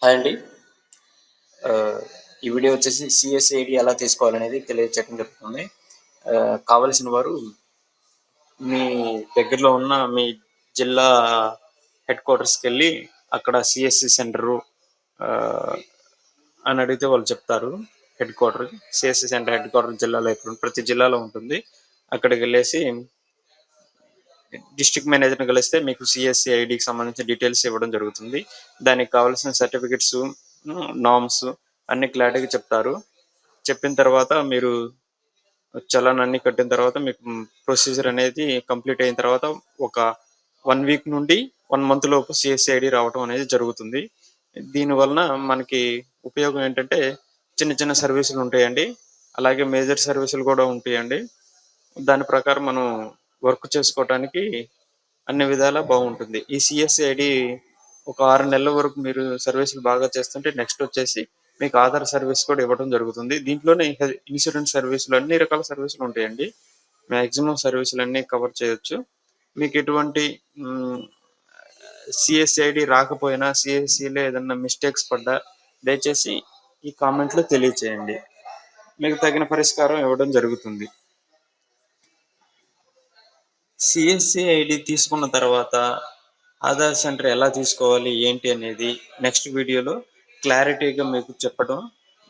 Hi అండి. ఈ video వచ్చేసి సీఎస్ఐడి ఎలా తీసుకోవాలనేది తెలియజేయడం జరుగుతుంది. కావాల్సిన వారు మీ దగ్గరలో ఉన్న మీ జిల్లా హెడ్ క్వార్టర్స్‌కెళ్ళి అక్కడ సీఎస్‌సి సెంటరు ఆహ్, అని అడిగితే వాళ్ళు చెప్తారు. Head quarter CSC centre head quarter జిల్లాలో ప్రతి జిల్లాలో ఉంటుంది. అక్కడికెళ్ళేసి డిస్ట్రిక్ట్ మేనేజర్‌ని కలిస్తే మీకు సీఎస్‌సి ఐడీకి సంబంధించిన డీటెయిల్స్ ఇవ్వడం జరుగుతుంది. దానికి కావాల్సిన సర్టిఫికేట్స్, నార్మ్స్ అన్నీ క్లారిటీగా చెప్తారు. చెప్పిన తర్వాత మీరు చలాన్ అన్నీ కట్టిన తర్వాత మీకు ప్రొసీజర్ అనేది కంప్లీట్ అయిన తర్వాత ఒక 1 వీక్ నుండి 1 మంత్ లోపు సీఎస్‌సి ఐడీ రావటం అనేది జరుగుతుంది. దీని వలన మనకి ఉపయోగం ఏంటంటే చిన్న చిన్న సర్వీసులు ఉంటాయండి. అలాగే మేజర్ సర్వీసులు కూడా ఉంటాయండి. దాని ప్రకారం మనం వర్క్ చేసుకోవటానికి అన్ని విధాలా బాగుంటుంది. ఈ సీఎస్‌సి ఐడీ ఒక 6 నెలల వరకు మీరు సర్వీసులు బాగా చేస్తుంటే నెక్స్ట్ వచ్చేసి మీకు ఆధార్ సర్వీస్ కూడా ఇవ్వడం జరుగుతుంది. దీంట్లోనే ఇన్స్యూరెన్స్ సర్వీసులు అన్ని రకాల సర్వీసులు ఉంటాయండి. మాక్సిమం సర్వీసులన్నీ కవర్ చేయొచ్చు. మీకు ఎటువంటి హ్మ్, సీఎస్‌సి ఐడీ రాకపోయినా, సీఎస్‌సిలో ఏదన్నా మిస్టేక్స్ పడ్డా దయచేసి ఈ కామెంట్‌లో తెలియచేయండి. మీకు తగిన పరిష్కారం ఇవ్వడం జరుగుతుంది. సీఎస్‌సి ఐడీ తీసుకున్న తర్వాత ఆధార్ సెంటర్ ఎలా తీసుకోవాలి, ఏంటి అనేది నెక్స్ట్ వీడియోలో క్లారిటీగా మీకు చెప్పడం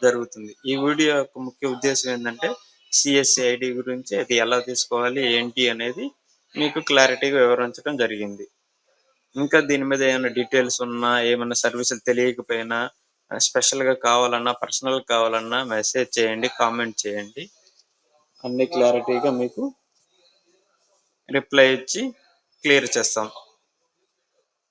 జరుగుతుంది. ఈ వీడియో యొక్క ముఖ్య ఉద్దేశ్యం ఏంటంటే సీఎస్‌సి ఐడీ గురించి అది ఎలా తీసుకోవాలి, ఏంటి అనేది మీకు క్లారిటీగా వివరించడం జరిగింది. ఇంకా దీని మీద ఏమైనా డీటెయిల్స్ ఉన్నా, ఏమన్నా సర్వీసులు తెలియకపోయినా, స్పెషల్‌గా కావాలన్నా, పర్సనల్‌గా కావాలన్నా మెసేజ్ చేయండి, కామెంట్ చేయండి. అన్ని క్లారిటీగా మీకు రిప్లై ఇచ్చి క్లియర్ చేస్తాం.